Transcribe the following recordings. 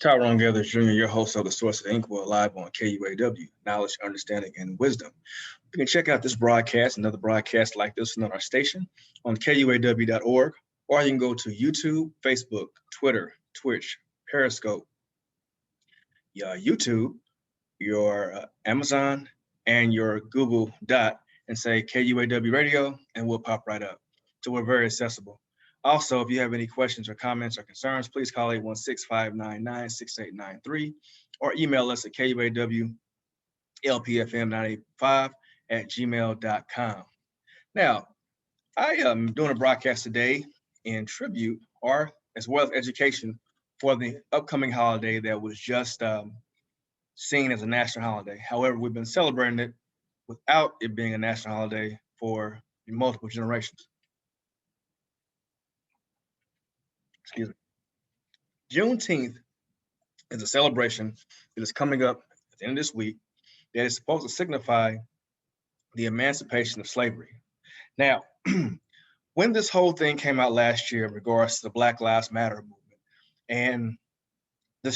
Tyrone Gethers Jr., your host of the Source of Inkwell, live on KUAW, Knowledge, Understanding, and Wisdom. You can check out this broadcast and other broadcasts like this one on our station on KUAW.org, or you can go to YouTube, Facebook, Twitter, Twitch, Periscope, YouTube, your Amazon, and your Google Dot, and say KUAW Radio, and we'll pop right up. So we're very accessible. Also, if you have any questions or comments or concerns, please call 816-599-6893 or email us at KUAWLPFM985@gmail.com. Now, I am doing a broadcast today in tribute or as well as education for the upcoming holiday that was just seen as a national holiday. However, we've been celebrating it without it being a national holiday for multiple generations. Excuse me. Juneteenth is a celebration that is coming up at the end of this week that is supposed to signify the emancipation of slavery. Now, when this whole thing came out last year in regards to the Black Lives Matter movement and the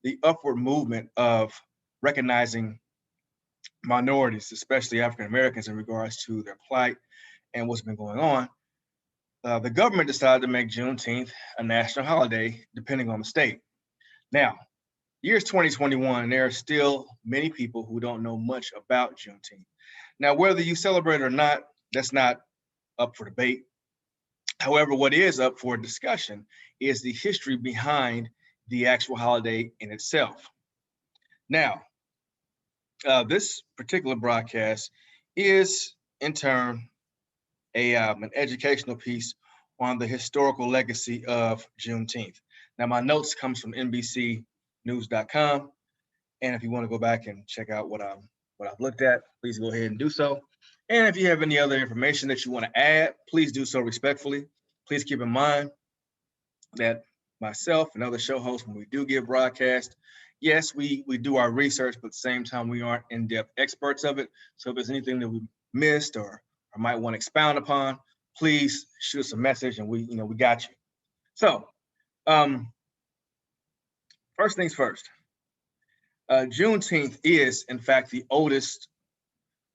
the upward movement of recognizing minorities, especially African Americans, in regards to their plight and what's been going on, the government decided to make Juneteenth a national holiday, depending on the state. Now, year's 2021, and there are still many people who don't know much about Juneteenth. Now, whether you celebrate it or not, that's not up for debate. However, what is up for discussion is the history behind the actual holiday in itself. Now, this particular broadcast is, in turn, an educational piece on the historical legacy of Juneteenth. Now, my notes comes from NBCnews.com, and if you want to go back and check out what I've looked at, please go ahead and do so. And if you have any other information that you want to add, please do so respectfully. Please keep in mind that myself and other show hosts, when we do give broadcast, yes, we do our research, but at the same time, we aren't in-depth experts of it. So if there's anything that we missed or might want to expound upon, please shoot us a message and we got you. So first things first, Juneteenth is in fact the oldest,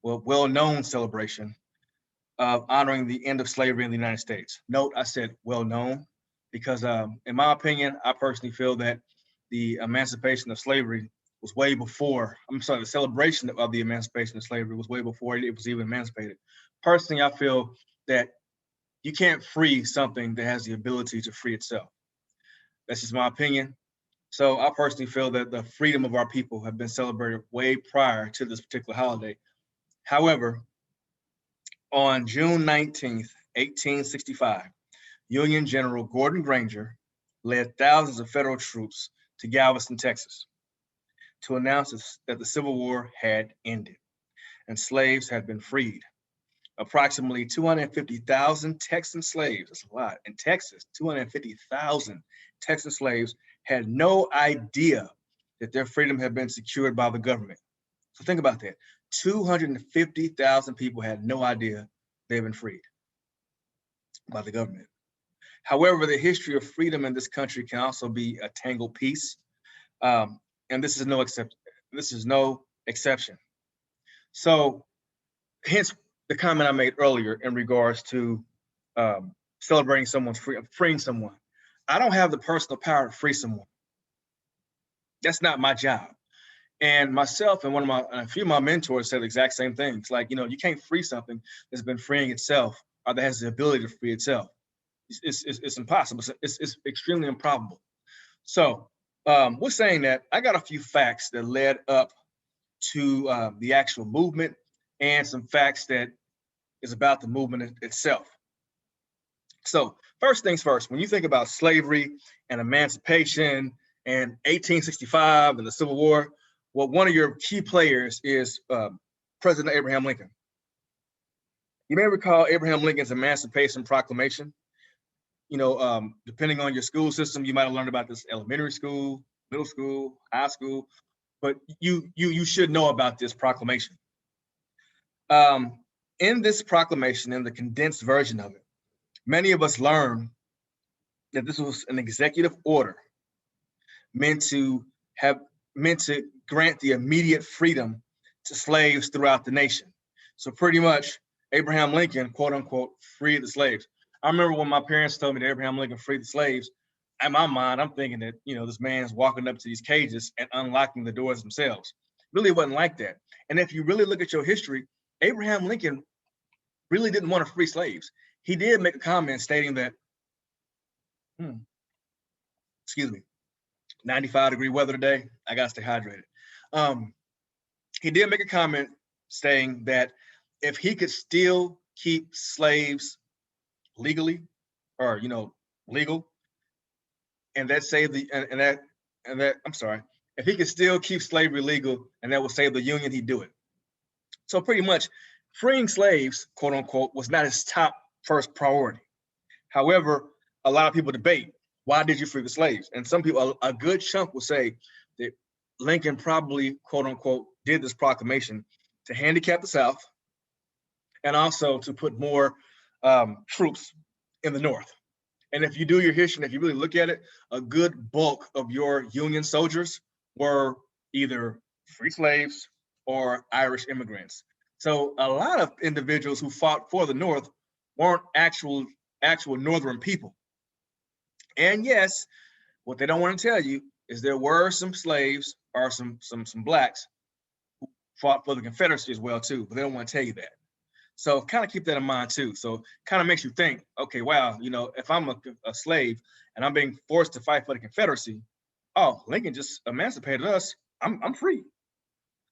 well-known celebration of honoring the end of slavery in the United States. Note, I said well-known because in my opinion, I personally feel that the emancipation of slavery was way before, the celebration of the emancipation of slavery was way before it was even emancipated. Personally, I feel that you can't free something that has the ability to free itself. That's just my opinion. So I personally feel that the freedom of our people have been celebrated way prior to this particular holiday. However, on June 19th, 1865, Union General Gordon Granger led thousands of federal troops to Galveston, Texas, to announce that the Civil War had ended and slaves had been freed. Approximately 250,000 Texan slaves, that's a lot, in Texas, 250,000 Texan slaves had no idea that their freedom had been secured by the government. So think about that. 250,000 people had no idea they've been freed by the government. However, the history of freedom in this country can also be a tangled piece, and this is no exception. So, hence the comment I made earlier in regards to celebrating someone's freeing someone. I don't have the personal power to free someone. That's not my job. And myself and a few of my mentors said the exact same things. Like, you can't free something that's been freeing itself or that has the ability to free itself. It's impossible. It's extremely improbable. So we're saying that I got a few facts that led up to the actual movement and some facts that is about the movement itself. So first things first, when you think about slavery and emancipation and 1865 and the Civil War, well, one of your key players is President Abraham Lincoln. You may recall Abraham Lincoln's Emancipation Proclamation. Depending on your school system, you might have learned about this elementary school, middle school, high school, but you should know about this proclamation. In this proclamation, in the condensed version of it, many of us learn that this was an executive order meant to grant the immediate freedom to slaves throughout the nation. So pretty much Abraham Lincoln, quote unquote, freed the slaves. I remember when my parents told me that Abraham Lincoln freed the slaves, in my mind, I'm thinking that, this man's walking up to these cages and unlocking the doors themselves. Really wasn't like that. And if you really look at your history, Abraham Lincoln really didn't want to free slaves. He did make a comment stating that, excuse me, 95-degree weather today, I gotta stay hydrated. He did make a comment saying that if he could still keep slaves legally, or legal, and that saved the I'm sorry, if he could still keep slavery legal and that would save the Union, he'd do it. So pretty much freeing slaves, quote unquote, was not his top first priority. However, a lot of people debate, why did you free the slaves? And some people, a good chunk will say that Lincoln probably, quote unquote, did this proclamation to handicap the South and also to put more troops in the North. And if you do your history, and if you really look at it, a good bulk of your Union soldiers were either free slaves or Irish immigrants. So a lot of individuals who fought for the North weren't actual Northern people. And yes, what they don't want to tell you is there were some slaves or some blacks who fought for the Confederacy as well too, but they don't want to tell you that. So kind of keep that in mind too. So kind of makes you think, okay, wow, if I'm a slave and I'm being forced to fight for the Confederacy, oh, Lincoln just emancipated us, I'm free.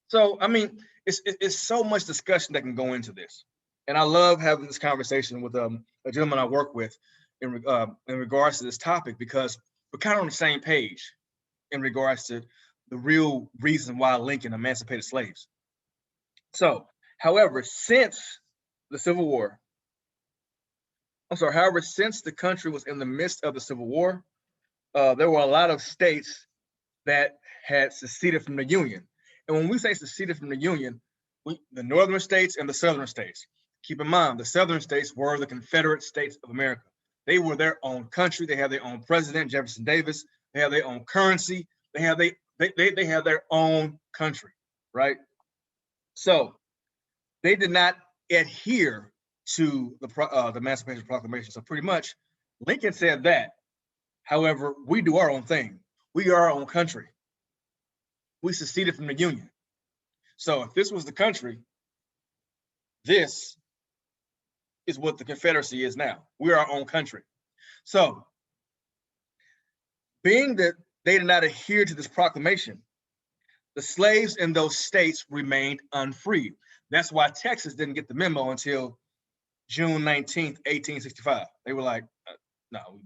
So I mean, it's so much discussion that can go into this, and I love having this conversation with a gentleman I work with in regards to this topic, because we're kind of on the same page in regards to the real reason why Lincoln emancipated slaves. So, however, since the Civil War, since the country was in the midst of the Civil War, there were a lot of states that had seceded from the Union. And when we say seceded from the Union, the northern states and the southern states. Keep in mind, the southern states were the Confederate States of America. They were their own country. They had their own president, Jefferson Davis. They had their own currency. They have their own country, right? So they did not adhere to the Emancipation Proclamation. So pretty much, Lincoln said that. However, we do our own thing. We are our own country. We seceded from the Union. So if this was the country, this is what the Confederacy is now. We're our own country. So being that they did not adhere to this proclamation, the slaves in those states remained unfreed. That's why Texas didn't get the memo until June 19th, 1865. They were like, no,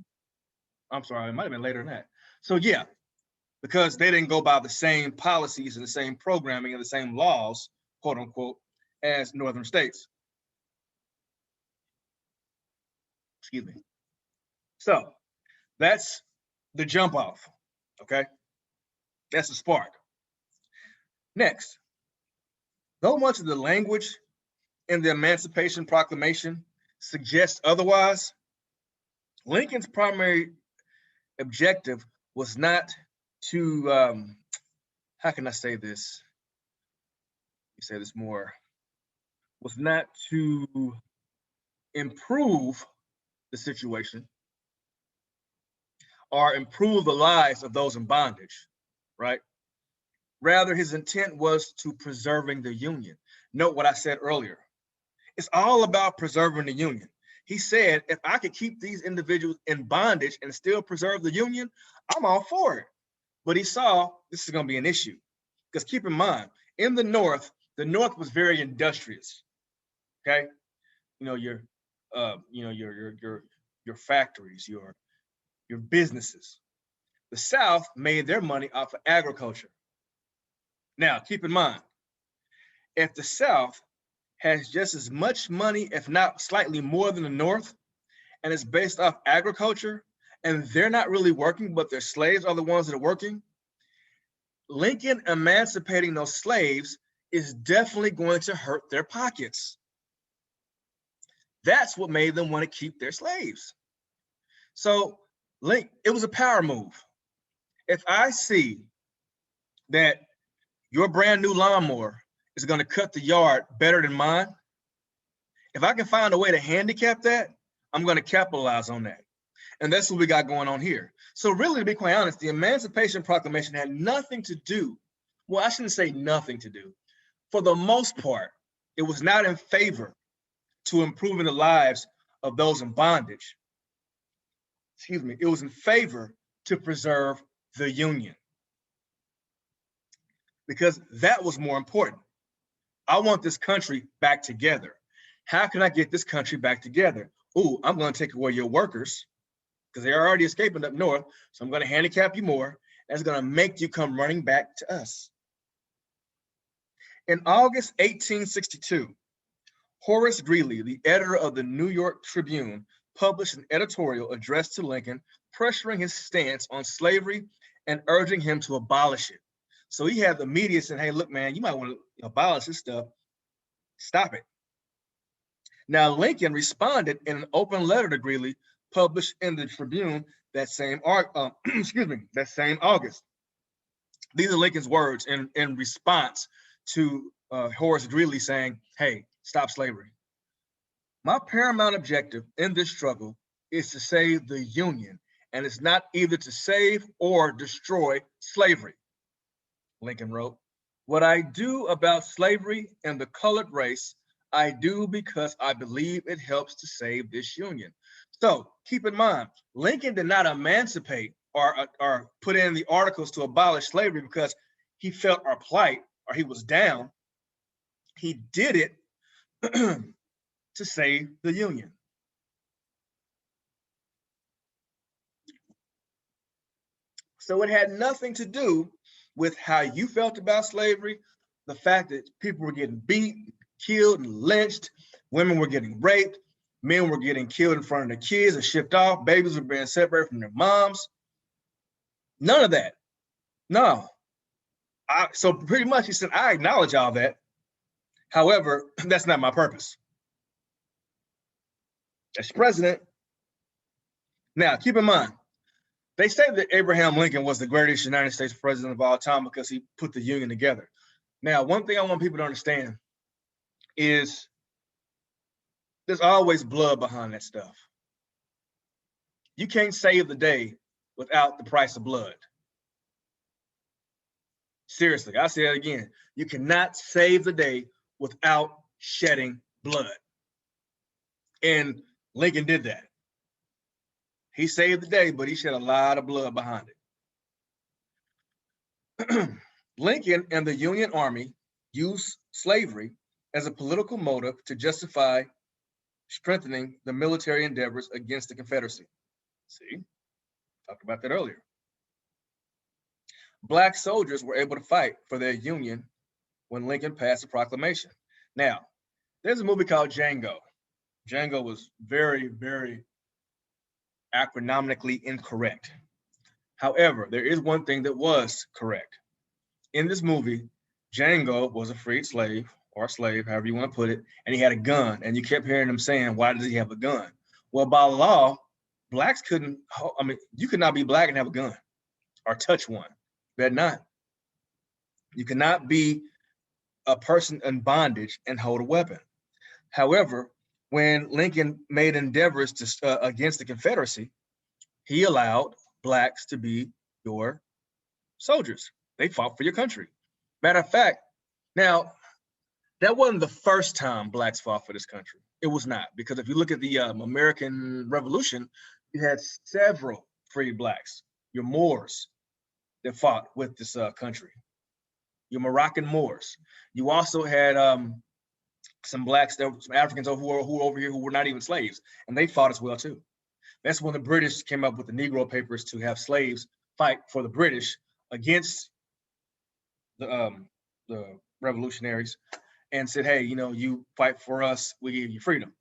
I'm sorry, it might have been later than that. So yeah, because they didn't go by the same policies and the same programming and the same laws, quote unquote, as northern states. Excuse me. So that's the jump off, okay? That's the spark. Next, though much of the language in the Emancipation Proclamation suggests otherwise, Lincoln's primary objective was not to, how can I say this? You say this more, was not to improve the situation or improve the lives of those in bondage, right? Rather, his intent was to preserving the Union. Note what I said earlier. It's all about preserving the Union. He said, if I could keep these individuals in bondage and still preserve the Union, I'm all for it. But he saw this is going to be an issue. Because keep in mind, in the North was very industrious. Okay, your factories, your businesses. The South made their money off of agriculture. Now, keep in mind, if the South has just as much money, if not slightly more than the North, and it's based off agriculture, and they're not really working, but their slaves are the ones that are working, Lincoln emancipating those slaves is definitely going to hurt their pockets. That's what made them want to keep their slaves. So It was a power move. If I see that your brand new lawnmower is going to cut the yard better than mine, if I can find a way to handicap that, I'm going to capitalize on that. And that's what we got going on here. So really, to be quite honest, the Emancipation Proclamation had nothing to do, well, I shouldn't say nothing to do. For the most part, it was not in favor to improving the lives of those in bondage. Excuse me, it was in favor to preserve the Union, because that was more important. I want this country back together. How can I get this country back together? Oh, I'm going to take away your workers because they're already escaping up north. So I'm going to handicap you more. That's going to make you come running back to us. In August 1862, Horace Greeley, the editor of the New York Tribune, published an editorial addressed to Lincoln, pressuring his stance on slavery and urging him to abolish it. So he had the media saying, hey, look, man, you might want to abolish this stuff. Stop it. Now, Lincoln responded in an open letter to Greeley, published in the Tribune that same that same August. These are Lincoln's words in response to Horace Greeley saying, hey, stop slavery. My paramount objective in this struggle is to save the Union, and it's not either to save or destroy slavery, Lincoln wrote. What I do about slavery and the colored race, I do because I believe it helps to save this Union. So keep in mind, Lincoln did not emancipate or put in the articles to abolish slavery because he felt our plight or he was down. He did it to save the Union. So it had nothing to do with how you felt about slavery, the fact that people were getting beat, killed, and lynched, women were getting raped, men were getting killed in front of their kids and shipped off, babies were being separated from their moms. None of that. No. So pretty much he said, I acknowledge all that. However, that's not my purpose. As president. Now, keep in mind, they say that Abraham Lincoln was the greatest United States president of all time because he put the Union together. Now, one thing I want people to understand is there's always blood behind that stuff. You can't save the day without the price of blood. Seriously, I say that again. You cannot save the day without shedding blood. And Lincoln did that. He saved the day, but he shed a lot of blood behind it. Lincoln and the Union Army used slavery as a political motive to justify strengthening the military endeavors against the Confederacy. See, talked about that earlier. Black soldiers were able to fight for their Union when Lincoln passed the proclamation. Now, there's a movie called Django. Django was very, very acronomically incorrect. However, there is one thing that was correct. In this movie, Django was a freed slave, or a slave, however you want to put it, and he had a gun. And you kept hearing him saying, why does he have a gun? Well, by law, blacks couldn't, you could not be black and have a gun or touch one. Better not. You cannot be a person in bondage and hold a weapon. However, when Lincoln made endeavors to against the Confederacy, he allowed blacks to be your soldiers. They fought for your country. Matter of fact, now, that wasn't the first time blacks fought for this country. It was not, because if you look at the American Revolution, you had several freed blacks, your Moors that fought with this country, your Moroccan Moors. You also had some blacks, some Africans who were over here who were not even slaves, and they fought as well too. That's when the British came up with the Negro Papers to have slaves fight for the British against the revolutionaries, and said, hey, you fight for us, we give you freedom.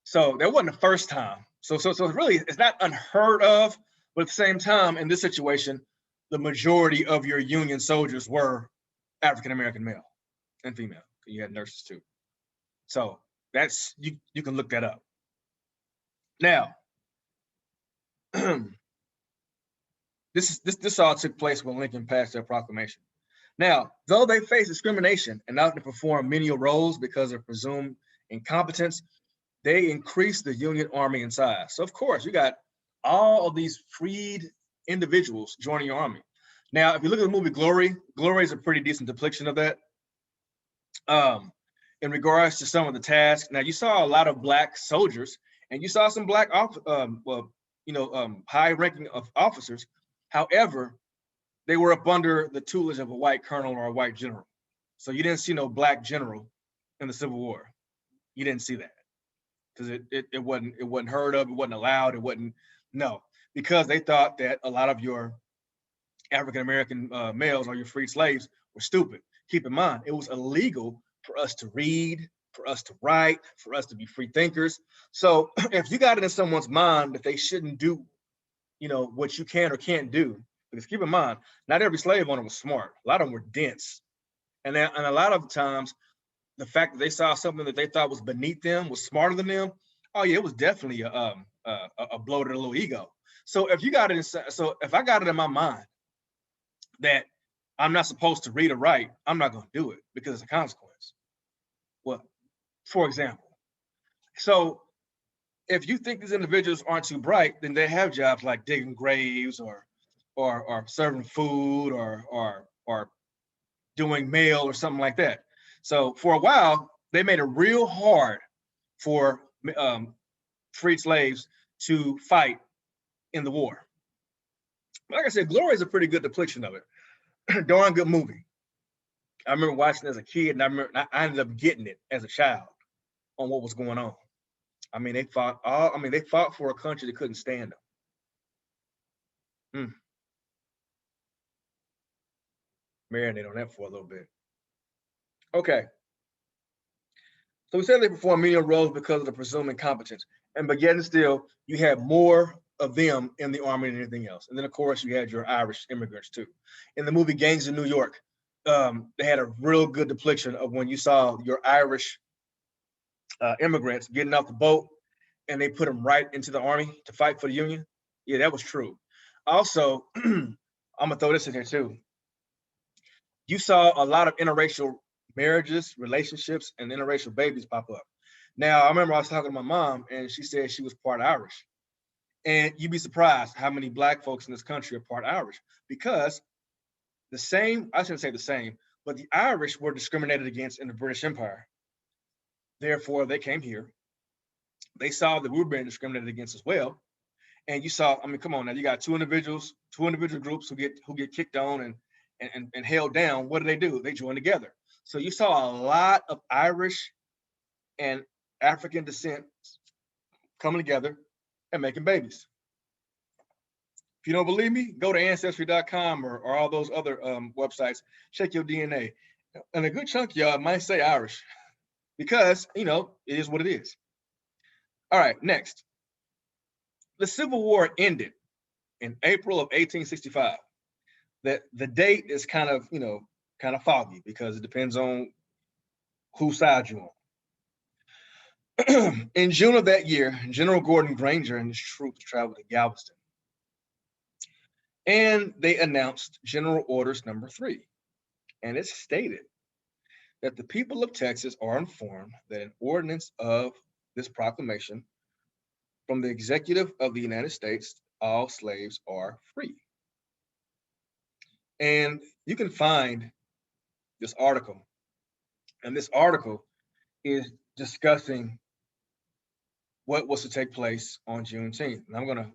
So that wasn't the first time. So really, it's not unheard of, but at the same time, in this situation, the majority of your Union soldiers were African-American male and female. You had nurses too. So that's, you can look that up. Now, This all took place when Lincoln passed their proclamation. Now, though they faced discrimination and not to perform menial roles because of presumed incompetence, they increased the Union Army in size. So of course, you got all of these freed individuals joining your army. Now, if you look at the movie Glory, Glory is a pretty decent depiction of that. In regards to some of the tasks, now you saw a lot of Black soldiers, and you saw some Black, high-ranking officers. However, they were up under the tutelage of a white colonel or a white general. So you didn't see no Black general in the Civil War. You didn't see that because it wasn't heard of, it wasn't allowed, because they thought that a lot of your African American males or your freed slaves were stupid. Keep in mind, it was illegal for us to read, for us to write, for us to be free thinkers. So if you got it in someone's mind that they shouldn't do, what you can or can't do, because keep in mind, not every slave owner was smart. A lot of them were dense. And a lot of times, the fact that they saw something that they thought was beneath them, was smarter than them, oh yeah, it was definitely a blow to their little ego. So if I got it in my mind that I'm not supposed to read or write, I'm not going to do it because it's a consequence. Well, for example, so if you think these individuals aren't too bright, then they have jobs like digging graves or serving food or doing mail or something like that. So for a while, they made it real hard for freed slaves to fight in the war. Like I said, Glory is a pretty good depiction of it. Darn good movie. I remember watching it as a kid, and I ended up getting it as a child on what was going on. I mean, they fought for a country that couldn't stand them. Marinate on that for a little bit. Okay. So we said they perform menial roles because of the presumed incompetence. But yet and still, you had more of them in the army than anything else. And then, of course, you had your Irish immigrants, too. In the movie Gangs in New York, they had a real good depiction of when you saw your Irish immigrants getting off the boat and they put them right into the army to fight for the Union. Yeah, that was true. Also, I'm going to throw this in here, too. You saw a lot of interracial marriages, relationships, and interracial babies pop up. Now, I remember I was talking to my mom, and she said she was part Irish. And you'd be surprised how many Black folks in this country are part Irish, because I shouldn't say the same, but the Irish were discriminated against in the British Empire. Therefore, they came here. They saw that we were being discriminated against as well. And you saw, come on now, you got two individual groups who get kicked on and held down. What do? They join together. So you saw a lot of Irish and African descent coming together and making babies. If you don't believe me, go to Ancestry.com or all those other websites, check your DNA. And a good chunk of y'all might say Irish because, it is what it is. All right, next. The Civil War ended in April of 1865. The date is kind of foggy because it depends on whose side you're on. In June of that year, General Gordon Granger and his troops traveled to Galveston. And they announced General Orders Number 3. And it stated that the people of Texas are informed that an ordinance of this proclamation from the executive of the United States, all slaves are free. And you can find this article. And this article is discussing what was to take place on Juneteenth. And I'm gonna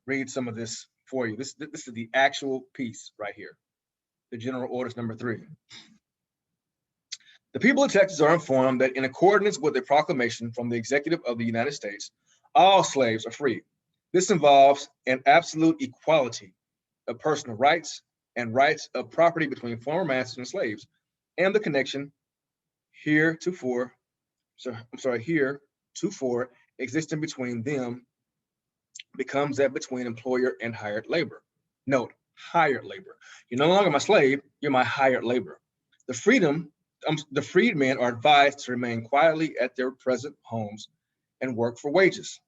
read some of this for you. This is the actual piece right here. The General Orders Number 3. The people of Texas are informed that in accordance with a proclamation from the executive of the United States, all slaves are free. This involves an absolute equality of personal rights and rights of property between former masters and slaves, and the connection heretofore existing between them becomes that between employer and hired labor. Note, hired labor. You're no longer my slave, you're my hired labor. The freedmen are advised to remain quietly at their present homes and work for wages.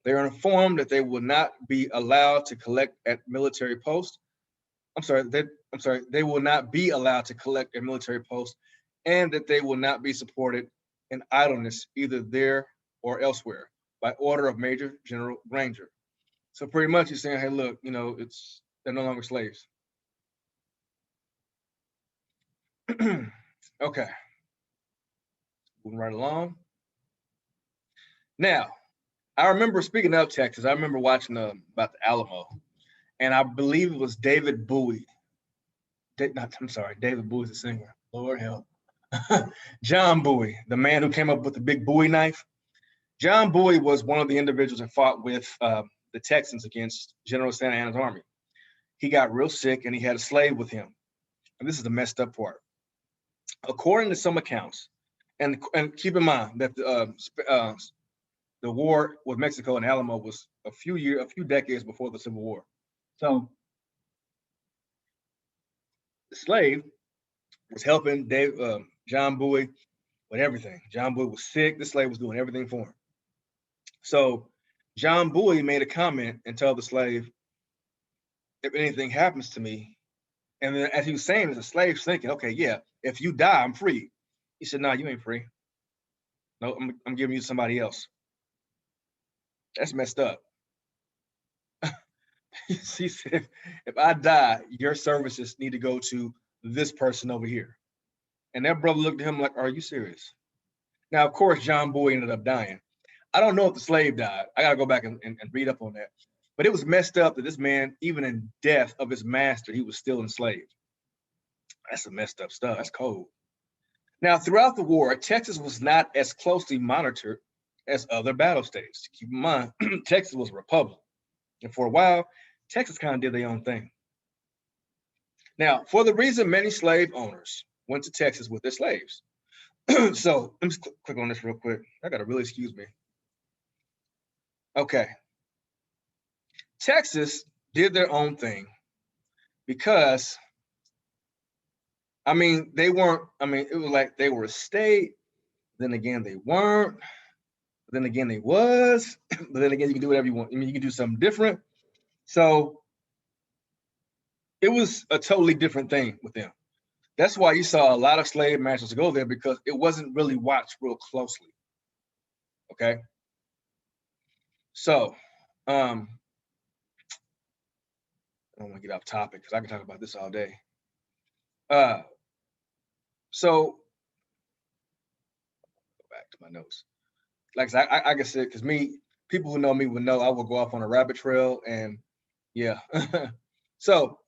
They are informed that they will not be allowed to collect at military posts. They will not be allowed to collect at military posts, and that they will not be supported in idleness either there or elsewhere by order of Major General Granger. So pretty much he's saying, hey, look, they're no longer slaves. Okay, moving right along. Now, I remember, speaking of Texas, I remember watching about the Alamo, and I believe it was David Bowie. David Bowie's the singer. Lord help. John Bowie, the man who came up with the big Bowie knife. John Bowie was one of the individuals that fought with the Texans against General Santa Anna's army. He got real sick and he had a slave with him. And this is the messed up part. According to some accounts, and keep in mind that the war with Mexico and Alamo was a few decades before the Civil War. So the slave was helping John Bowie with everything. John Bowie was sick. The slave was doing everything for him. So John Bowie made a comment and told the slave, if anything happens to me, and then as he was saying, the slave's thinking, okay, yeah, if you die, I'm free. He said, no, you ain't free. No, I'm giving you to somebody else. That's messed up. He said, if I die, your services need to go to this person over here. And that brother looked at him like, are you serious? Now, of course, John Bowie ended up dying. I don't know if the slave died. I got to go back and read up on that. But it was messed up that this man, even in death of his master, he was still enslaved. That's some messed up stuff. That's cold. Now, throughout the war, Texas was not as closely monitored as other battle states. Keep in mind, Texas was a republic. And for a while, Texas kind of did their own thing. Now, for the reason many slave owners went to Texas with their slaves. So let me just click on this real quick. I got to really excuse me. Okay. Texas did their own thing because, it was like they were a state, then again they weren't, then again they was, but then again you can do whatever you want. You can do something different. So it was a totally different thing with them. That's why you saw a lot of slave masters go there, because it wasn't really watched real closely. Okay. So I don't want to get off topic because I can talk about this all day. So go back to my notes. Like I said, because people who know me would know I will go off on a rabbit trail, and yeah. So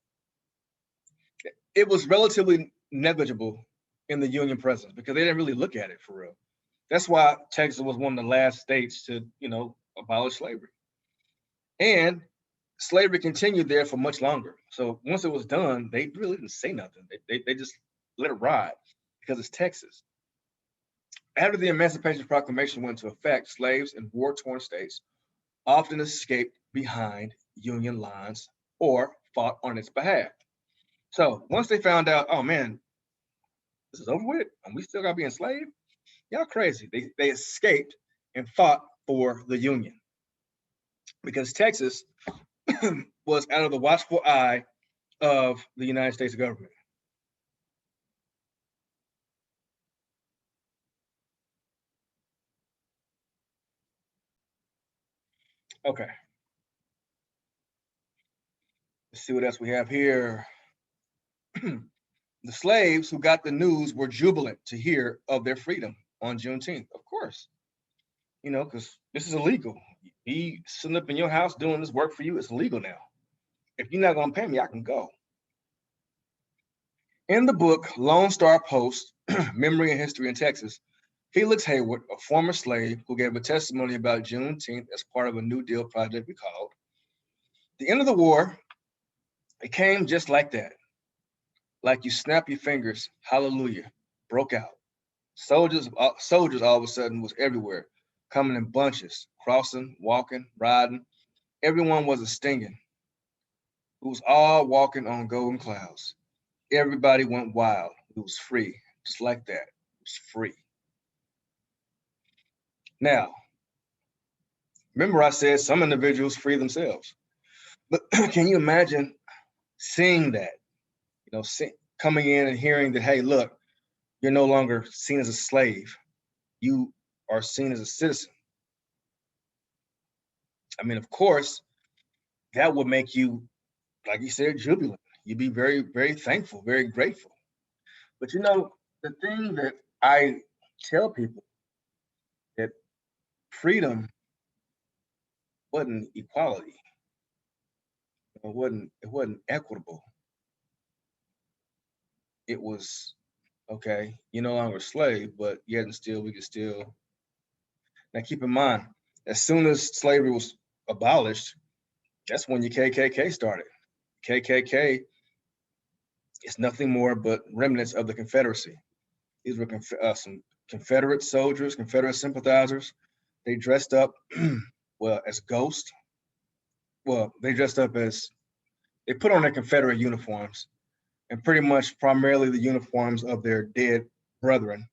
it was relatively negligible in the Union presence because they didn't really look at it for real. That's why Texas was one of the last states to, abolish slavery. And slavery continued there for much longer. So once it was done, they really didn't say nothing. They just let it ride because it's Texas. After the Emancipation Proclamation went into effect, slaves in war-torn states often escaped behind Union lines or fought on its behalf. So once they found out, oh man, this is over with, and we still got to be enslaved, y'all crazy. They escaped and fought for the Union because Texas was out of the watchful eye of the United States government. Okay. Let's see what else we have here. The slaves who got the news were jubilant to hear of their freedom on Juneteenth. Of course, because this is illegal. Me sitting up in your house doing this work for you, it's illegal now. If you're not going to pay me, I can go. In the book, Lone Star Post, Memory and History in Texas, Felix Hayward, a former slave who gave a testimony about Juneteenth as part of a New Deal project recalled, the end of the war, it came just like that. Like you snap your fingers, hallelujah, broke out. Soldiers all of a sudden was everywhere, coming in bunches, crossing, walking, riding. Everyone was a stinging. It was all walking on golden clouds. Everybody went wild. It was free, just like that. It was free. Now, Remember, I said some individuals free themselves. But can you imagine seeing that? Coming in and hearing that, hey, look, you're no longer seen as a slave. You are seen as a citizen. I mean, of course, that would make you, like you said, jubilant. You'd be very, very thankful, very grateful. But the thing that I tell people that freedom wasn't equality. It wasn't equitable. It was okay, you're no longer a slave, but yet and still we can still. Now keep in mind, as soon as slavery was abolished, that's when your KKK started. KKK is nothing more but remnants of the Confederacy. These were some Confederate soldiers, Confederate sympathizers. They dressed up, well, as ghosts. Well, they dressed up as, they put on their Confederate uniforms, and pretty much primarily the uniforms of their dead brethren.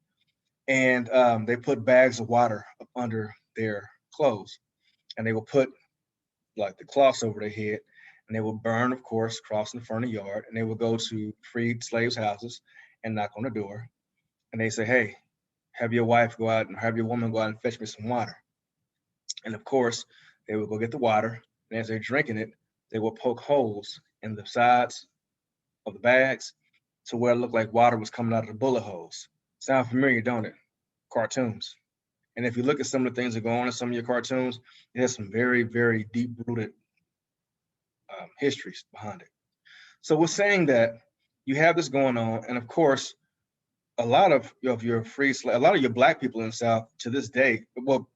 And they put bags of water up under their clothes, and they will put like the cloths over their head, and they will burn, of course, cross in the front of the yard, and they will go to freed slaves' houses and knock on the door, and they say, hey, have your wife go out and have your woman go out and fetch me some water. And of course, they will go get the water, and as they're drinking it, they will poke holes in the sides of the bags to where it looked like water was coming out of the bullet holes. Sound familiar, don't it? Cartoons. And if you look at some of the things that go on in some of your cartoons, it has some very, very deep-rooted histories behind it. So we're saying that you have this going on, and of course, a lot of your a lot of your Black people in the South to this day, well,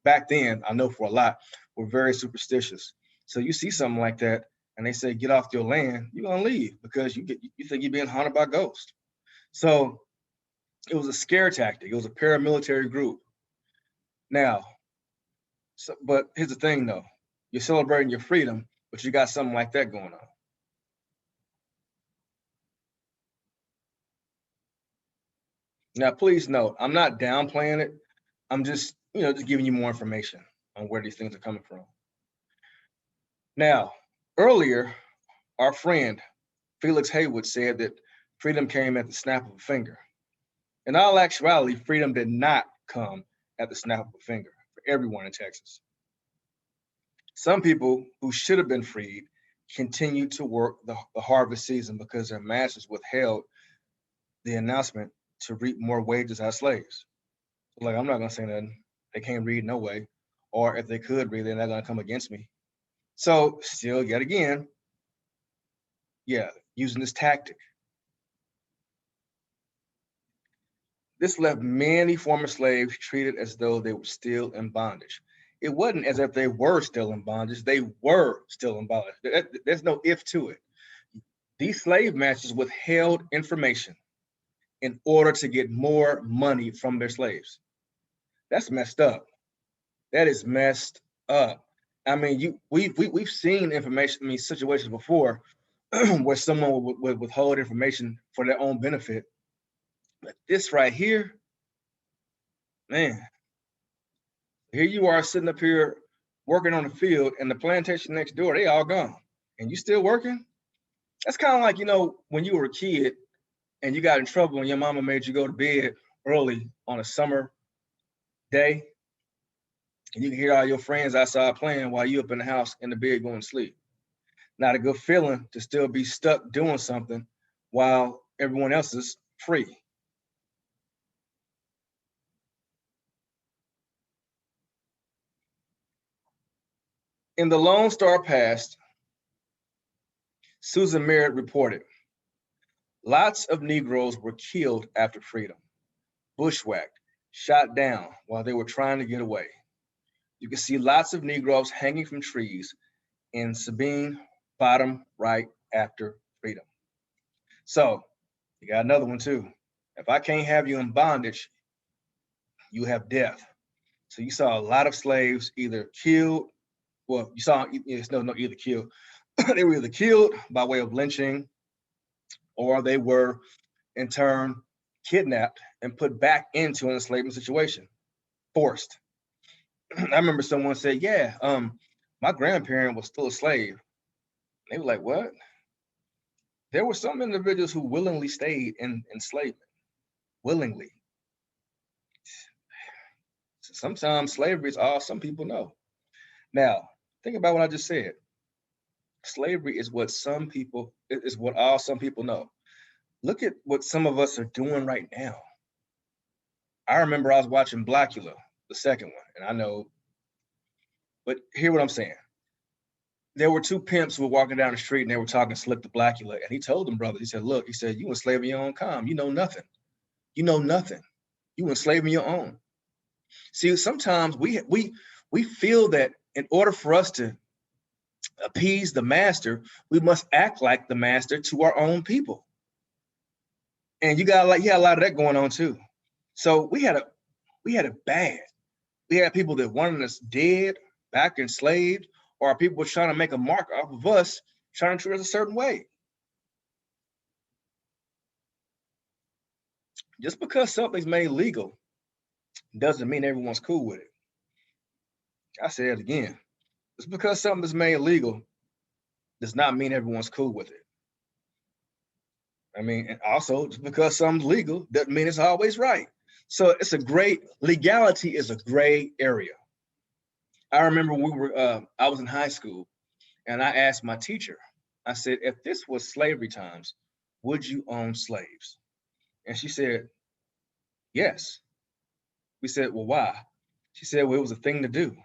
back then, I know for a lot, were very superstitious. So you see something like that, and they say, get off your land, you're gonna leave because you think you're being haunted by ghosts. So it was a scare tactic. It was a paramilitary group. Now, but here's the thing though, you're celebrating your freedom, but you got something like that going on. Now, please note, I'm not downplaying it. I'm just giving you more information on where these things are coming from. Now, earlier, our friend Felix Haywood said that freedom came at the snap of a finger. In all actuality, freedom did not come at the snap of a finger for everyone in Texas. Some people who should have been freed continued to work the harvest season because their masters withheld the announcement to reap more wages as slaves. Like, I'm not gonna say nothing. They can't read no way. Or if they could read, they're not gonna come against me. So still, yet again, using this tactic. This left many former slaves treated as though they were still in bondage. It wasn't as if they were still in bondage. They were still in bondage. There's no if to it. These slave masters withheld information in order to get more money from their slaves. That's messed up. That is messed up. I mean, we've seen information, situations before where someone would withhold information for their own benefit. But this right here, man, here you are sitting up here working on the field, and the plantation next door, they all gone, and you still working? That's kind of like, when you were a kid and you got in trouble and your mama made you go to bed early on a summer day, and you can hear all your friends outside playing while you up in the house in the bed going to sleep. Not a good feeling to still be stuck doing something while everyone else is free. In the Lone Star past, Susan Merritt reported, lots of Negroes were killed after freedom, bushwhacked, shot down while they were trying to get away. You can see lots of Negroes hanging from trees in Sabine bottom right after freedom. So you got another one too. If I can't have you in bondage, you have death. So you saw a lot of slaves either killed, well, you saw either killed. They were either killed by way of lynching, or they were in turn kidnapped and put back into an enslavement situation, forced. I remember someone said, yeah, my grandparent was still a slave. They were like, what? There were some individuals who willingly stayed in enslavement, willingly. Sometimes slavery is all some people know. Now, think about what I just said. Slavery is what some people, is what all some people know. Look at what some of us are doing right now. I remember I was watching Blackula, the second one, and I know, but hear what I'm saying. There were two pimps who were walking down the street and they were talking slick to Blackula, and he told them, brother, he said, look, he said, you enslaving your own kind. You know nothing. You know nothing. You enslaving your own. See, sometimes we feel that in order for us to appease the master, we must act like the master to our own people. And you got a lot of that going on too. So we had it bad. We had people that wanted us dead, back enslaved, or people were trying to make a mark off of us, trying to treat us a certain way. Just because something's made legal doesn't mean everyone's cool with it. I say it again. Just because something is made legal does not mean everyone's cool with it. I mean, and also just because something's legal doesn't mean it's always right. So it's legality is a gray area. I remember I was in high school and I asked my teacher, I said, if this was slavery times, would you own slaves? And she said, yes. We said, well, why? She said, well, it was a thing to do.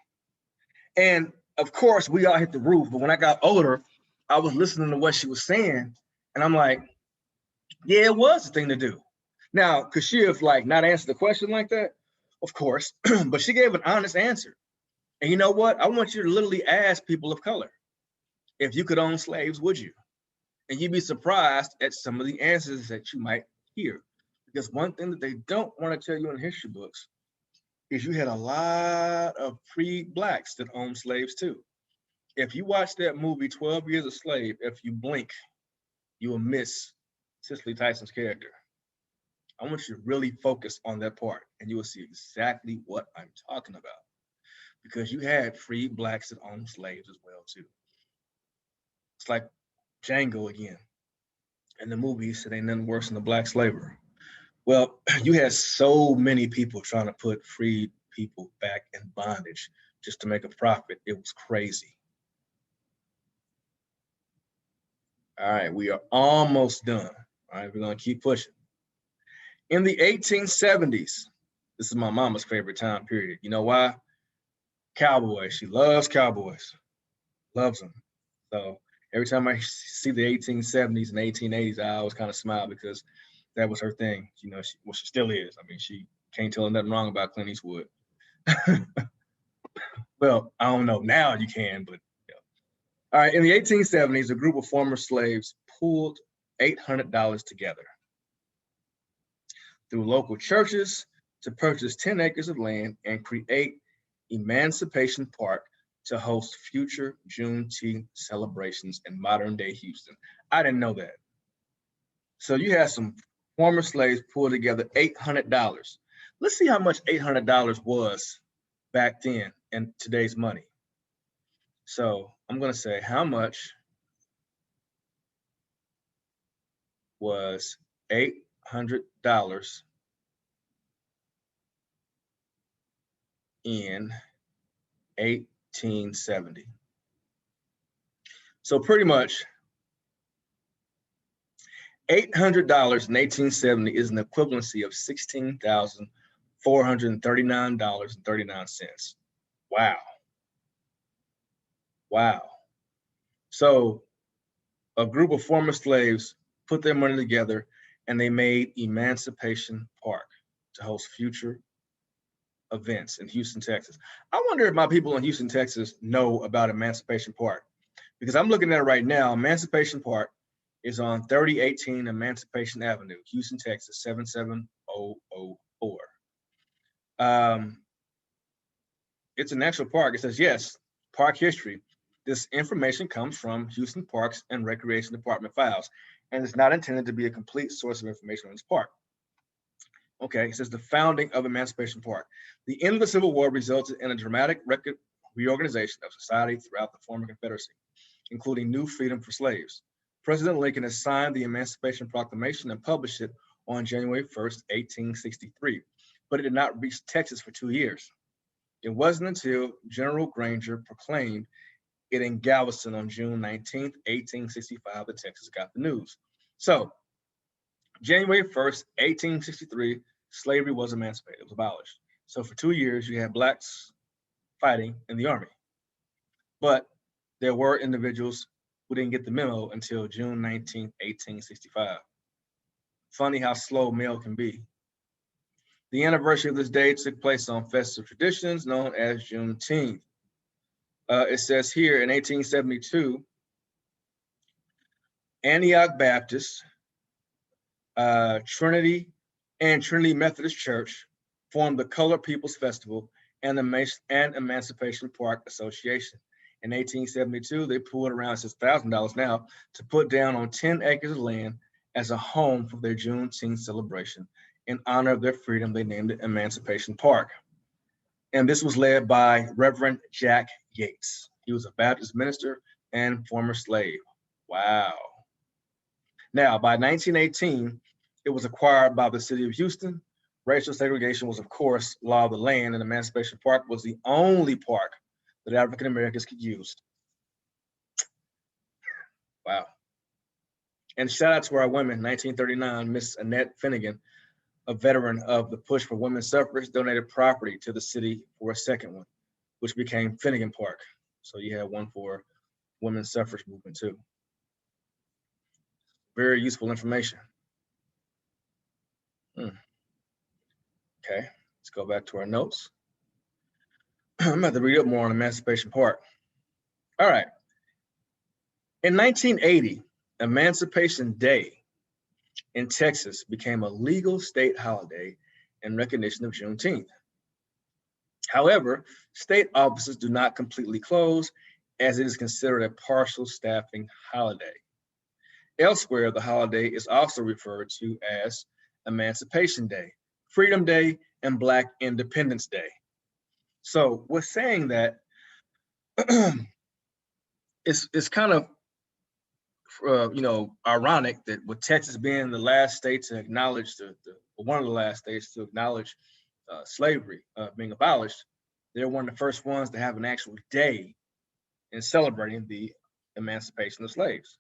And of course, we all hit the roof. But when I got older, I was listening to what she was saying. And I'm like, yeah, it was a thing to do. Now, could she have not answered the question like that? Of course. But she gave an honest answer. And you know what? I want you to literally ask people of color, if you could own slaves, would you? And you'd be surprised at some of the answers that you might hear. Because one thing that they don't want to tell you in history books is you had a lot of free blacks that owned slaves too. If you watch that movie, 12 Years a Slave, if you blink, you will miss Cicely Tyson's character. I want you to really focus on that part and you will see exactly what I'm talking about. Because you had free blacks that owned slaves as well too. It's like Django again. In the movie, he said ain't nothing worse than a black slaver. Well, you had so many people trying to put freed people back in bondage just to make a profit. It was crazy. All right, we are almost done. All right, we're gonna keep pushing. In the 1870s, this is my mama's favorite time period. You know why? Cowboys. She loves cowboys. Loves them. So every time I see the 1870s and 1880s, I always kind of smile because that was her thing. You know, she still is. I mean, she can't tell her nothing wrong about Clint Eastwood. Well, I don't know. Now you can, but yeah. All right. In the 1870s, a group of former slaves pooled $800 together through local churches to purchase 10 acres of land and create Emancipation Park to host future Juneteenth celebrations in modern day Houston. I didn't know that. So you had some former slaves pull together $800. Let's see how much $800 was back then in today's money. So I'm going to say how much was $800 in 1870. So pretty much $800 in 1870 is an equivalency of $16,439.39. Wow. Wow. So a group of former slaves put their money together and they made Emancipation Park to host future events in Houston, Texas. I wonder if my people in Houston, Texas know about Emancipation Park, because I'm looking at it right now. Emancipation Park is on 3018 Emancipation Avenue, Houston, Texas, 77004. It's an actual park. It says, yes, park history. This information comes from Houston Parks and Recreation Department files, and it's not intended to be a complete source of information on this park. Okay, it says the founding of Emancipation Park. The end of the Civil War resulted in a dramatic reorganization of society throughout the former Confederacy, including new freedom for slaves. President Lincoln has signed the Emancipation Proclamation and published it on January 1st, 1863, but it did not reach Texas for 2 years. It wasn't until General Granger proclaimed it in Galveston on June 19th, 1865, that Texas got the news. So, January 1st, 1863, slavery was emancipated, it was abolished. So for 2 years, you had blacks fighting in the army. But there were individuals who didn't get the memo until June 19th, 1865. Funny how slow mail can be. The anniversary of this day took place on festive traditions known as Juneteenth. It says here in 1872, Antioch Baptist, Trinity and Trinity Methodist Church formed the Colored People's Festival and Emancipation Park Association. In 1872, they pulled around $6,000 now to put down on 10 acres of land as a home for their Juneteenth celebration. In honor of their freedom, they named it Emancipation Park. And this was led by Reverend Jack Yates. He was a Baptist minister and former slave. Wow. Now, by 1918, it was acquired by the city of Houston. Racial segregation was, of course, law of the land, and Emancipation Park was the only park that African Americans could use. Wow. And shout out to our women, 1939, Miss Annette Finnegan, a veteran of the push for women's suffrage, donated property to the city for a second one, which became Finnegan Park. So you had one for women's suffrage movement too. Very useful information. Okay, let's go back to our notes. I'm about to read up more on Emancipation Park. All right. In 1980, Emancipation Day in Texas became a legal state holiday in recognition of Juneteenth. However, state offices do not completely close, as it is considered a partial staffing holiday. Elsewhere, the holiday is also referred to as Emancipation Day, Freedom Day, and Black Independence Day. So we're saying that it's kind of ironic that with Texas being the last state to acknowledge one of the last states to acknowledge slavery being abolished, they're one of the first ones to have an actual day in celebrating the emancipation of slaves.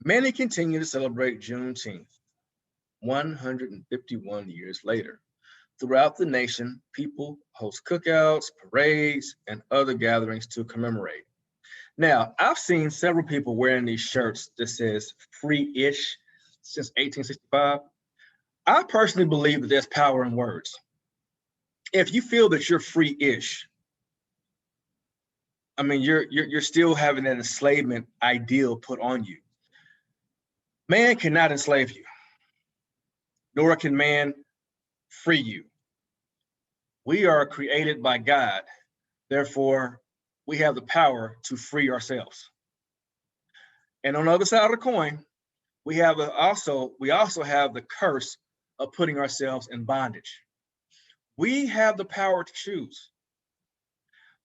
Many continue to celebrate Juneteenth 151 years later. Throughout the nation, people host cookouts, parades, and other gatherings to commemorate. Now, I've seen several people wearing these shirts that says free-ish since 1865. I personally believe that there's power in words. If you feel that you're free-ish, I mean, you're still having an enslavement ideal put on you. Man cannot enslave you, nor can man free you. We are created by God. Therefore, we have the power to free ourselves. And on the other side of the coin, we also have the curse of putting ourselves in bondage. We have the power to choose.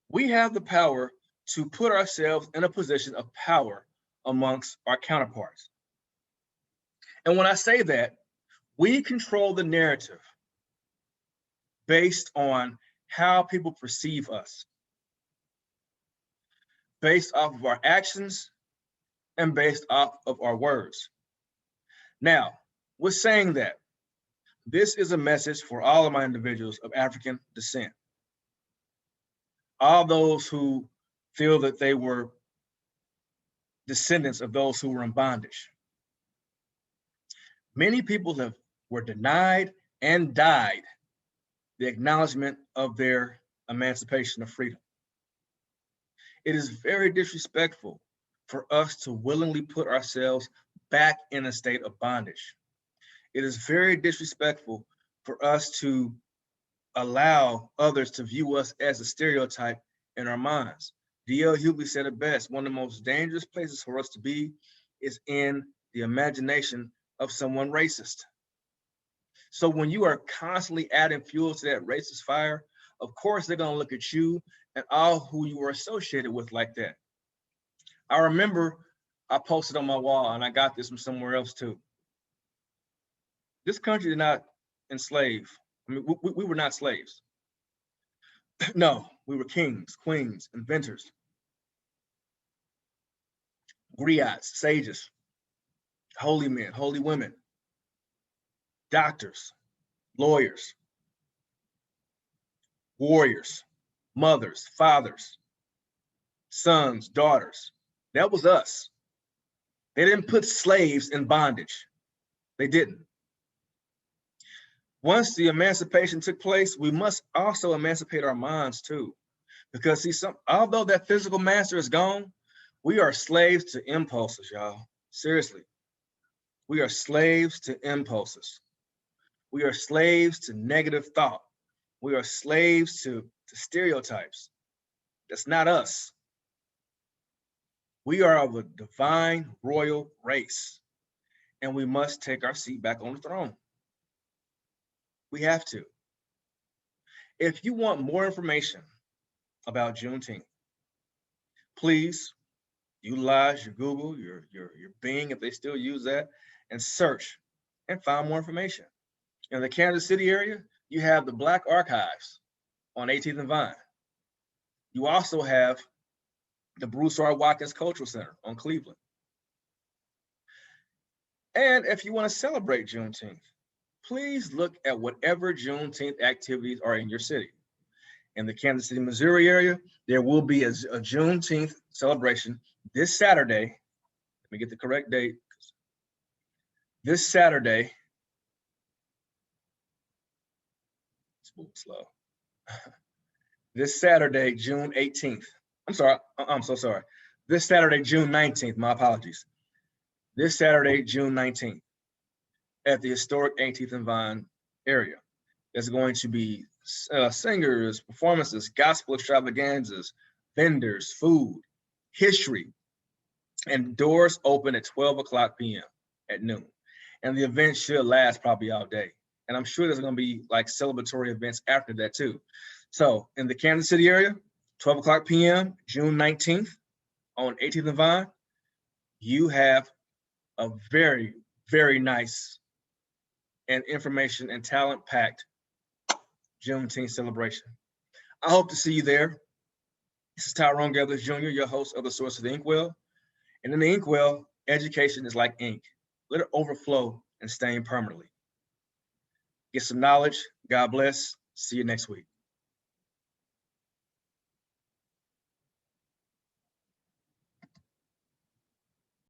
We have the power to put ourselves in a position of power amongst our counterparts. And when I say that, we control the narrative based on how people perceive us, based off of our actions and based off of our words. Now, with saying that, this is a message for all of my individuals of African descent. All those who feel that they were descendants of those who were in bondage. Many people were denied and died the acknowledgement of their emancipation of freedom. It is very disrespectful for us to willingly put ourselves back in a state of bondage. It is very disrespectful for us to allow others to view us as a stereotype in our minds. D.L. Hughley said it best, one of the most dangerous places for us to be is in the imagination of someone racist. So when you are constantly adding fuel to that racist fire, of course they're gonna look at you and all who you were associated with like that. I remember I posted on my wall, and I got this from somewhere else too. This country did not enslave. I mean, we were not slaves. No, we were kings, queens, inventors, griots, sages, holy men, holy women, doctors, lawyers, warriors, mothers, fathers, sons, daughters. That was us. They didn't put slaves in bondage. They didn't. Once the emancipation took place, we must also emancipate our minds too. Because see, although that physical master is gone, we are slaves to impulses, y'all. Seriously. We are slaves to impulses. We are slaves to negative thought. We are slaves to stereotypes. That's not us. We are of a divine royal race, and we must take our seat back on the throne. We have to. If you want more information about Juneteenth, please utilize your Google, your Bing, if they still use that, and search and find more information. In the Kansas City area, you have the Black Archives on 18th and Vine. You also have the Bruce R. Watkins Cultural Center on Cleveland. And if you want to celebrate Juneteenth, please look at whatever Juneteenth activities are in your city. In the Kansas City, Missouri area, there will be a Juneteenth celebration this Saturday. Let me get the correct date. This Saturday, it's moving slow. This Saturday, June 18th. I'm so sorry. This Saturday, June 19th, my apologies. This Saturday, June 19th, at the historic 18th and Vine area. There's going to be singers, performances, gospel extravaganzas, vendors, food, history, and doors open at 12 o'clock p.m. at noon. And the event should last probably all day. And I'm sure there's going to be like celebratory events after that too. So in the Kansas City area, 12 o'clock p.m., June 19th on 18th and Vine, you have a very, very nice and information and talent-packed Juneteenth celebration. I hope to see you there. This is Tyrone Gethers Jr., your host of the Source of the Inkwell. And in the Inkwell, education is like ink. Let it overflow and stain permanently. Get some knowledge. God bless. See you next week.